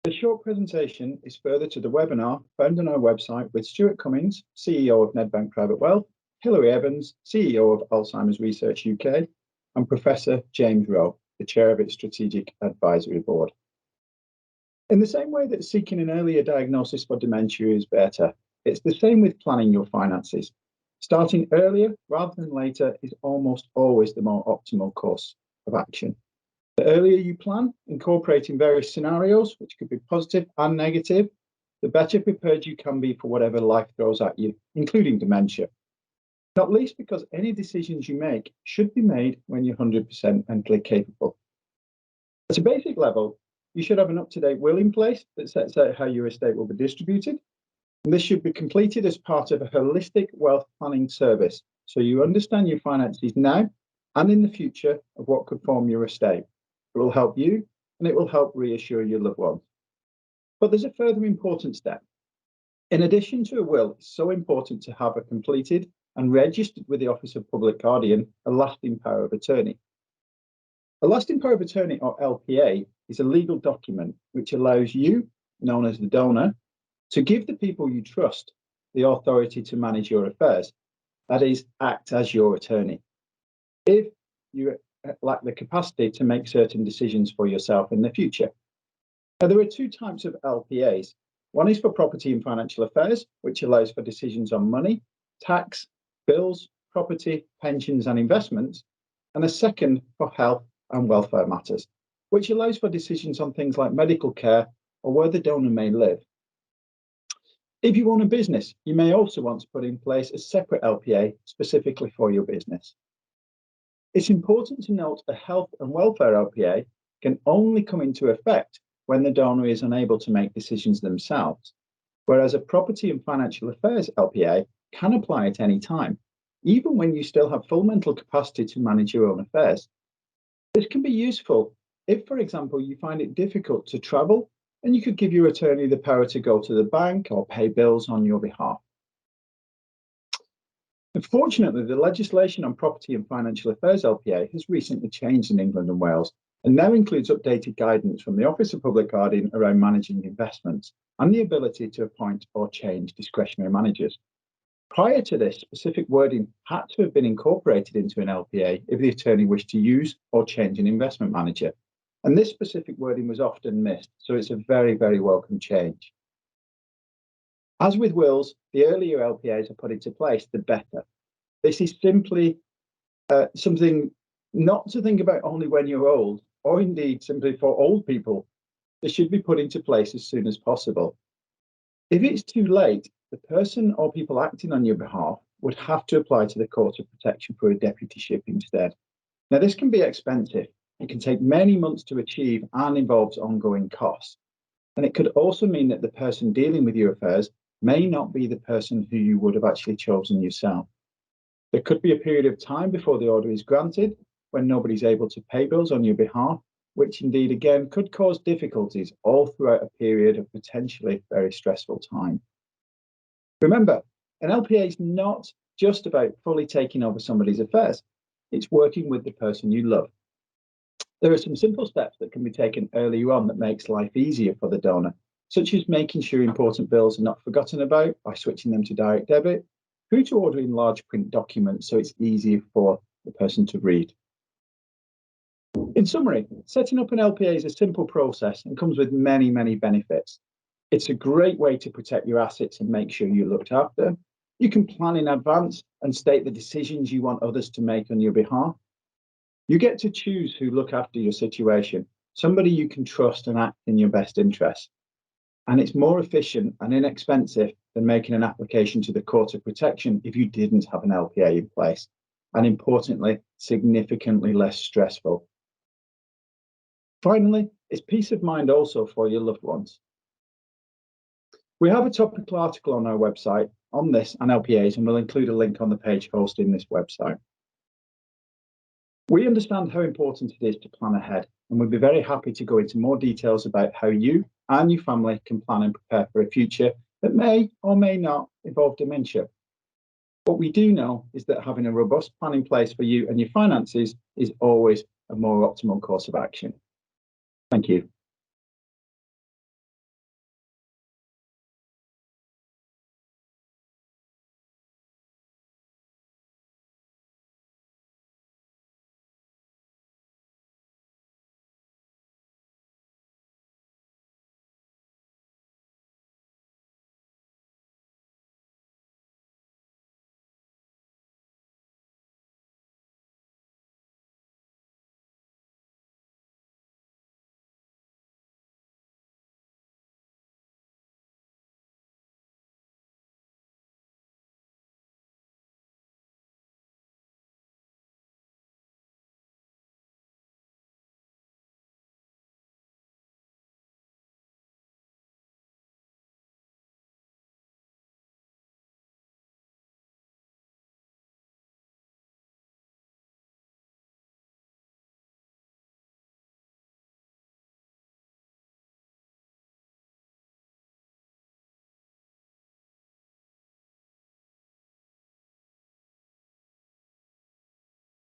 The short presentation is further to the webinar found on our website with Stuart Cummings, CEO of Nedbank Private Wealth, Hilary Evans, CEO of Alzheimer's Research UK, and Professor James Rowe, the chair of its Strategic Advisory Board. In the same way that seeking an earlier diagnosis for dementia is better, it's the same with planning your finances. Starting earlier rather than later is almost always the more optimal course of action. The earlier you plan, incorporating various scenarios, which could be positive and negative, the better prepared you can be for whatever life throws at you, including dementia. Not least because any decisions you make should be made when you're 100% mentally capable. At a basic level, you should have an up-to-date will in place that sets out how your estate will be distributed. And this should be completed as part of a holistic wealth planning service, so you understand your finances now and in the future of what could form your estate. It will help you and it will help reassure your loved ones. But there's a further important step. In addition to a will, it's so important to have a completed and registered with the Office of Public Guardian a lasting power of attorney. A lasting power of attorney, or LPA, is a legal document which allows you, known as the donor, to give the people you trust the authority to manage your affairs, that is, act as your attorney, if you lack the capacity to make certain decisions for yourself in the future. Now, there are two types of LPAs. One is for property and financial affairs, which allows for decisions on money, tax, bills, property, pensions and investments, and a second for health and welfare matters, which allows for decisions on things like medical care or where the donor may live. If you own a business, you may also want to put in place a separate LPA specifically for your business. It's important to note a health and welfare LPA can only come into effect when the donor is unable to make decisions themselves, whereas a property and financial affairs LPA can apply at any time, even when you still have full mental capacity to manage your own affairs. This can be useful if, for example, you find it difficult to travel, and you could give your attorney the power to go to the bank or pay bills on your behalf. Unfortunately, the legislation on property and financial affairs LPA has recently changed in England and Wales and now includes updated guidance from the Office of Public Guardian around managing investments and the ability to appoint or change discretionary managers. Prior to this, specific wording had to have been incorporated into an LPA if the attorney wished to use or change an investment manager. And this specific wording was often missed, so it's a very, very welcome change. As with wills, the earlier LPAs are put into place, the better. This is simply something not to think about only when you're old, or indeed simply for old people. This should be put into place as soon as possible. If it's too late, the person or people acting on your behalf would have to apply to the Court of Protection for a deputyship instead. Now, this can be expensive. It can take many months to achieve and involves ongoing costs. And it could also mean that the person dealing with your affairs may not be the person who you would have actually chosen yourself. There could be a period of time before the order is granted when nobody's able to pay bills on your behalf, which indeed again could cause difficulties all throughout a period of potentially very stressful time. Remember, an LPA is not just about fully taking over somebody's affairs. It's working with the person you love. There are some simple steps that can be taken earlier on that makes life easier for the donor, such as making sure important bills are not forgotten about by switching them to direct debit, through to ordering large print documents so it's easier for the person to read. In summary, setting up an LPA is a simple process and comes with many, many benefits. It's a great way to protect your assets and make sure you're looked after. You can plan in advance and state the decisions you want others to make on your behalf. You get to choose who look after your situation, somebody you can trust and act in your best interest. And it's more efficient and inexpensive than making an application to the Court of Protection if you didn't have an LPA in place. And importantly, significantly less stressful. Finally, it's peace of mind also for your loved ones. We have a topical article on our website on this and LPAs, and we'll include a link on the page hosting this website. We understand how important it is to plan ahead, and we'd be very happy to go into more details about how you and your family can plan and prepare for a future that may or may not involve dementia. What we do know is that having a robust plan in place for you and your finances is always a more optimal course of action. Thank you.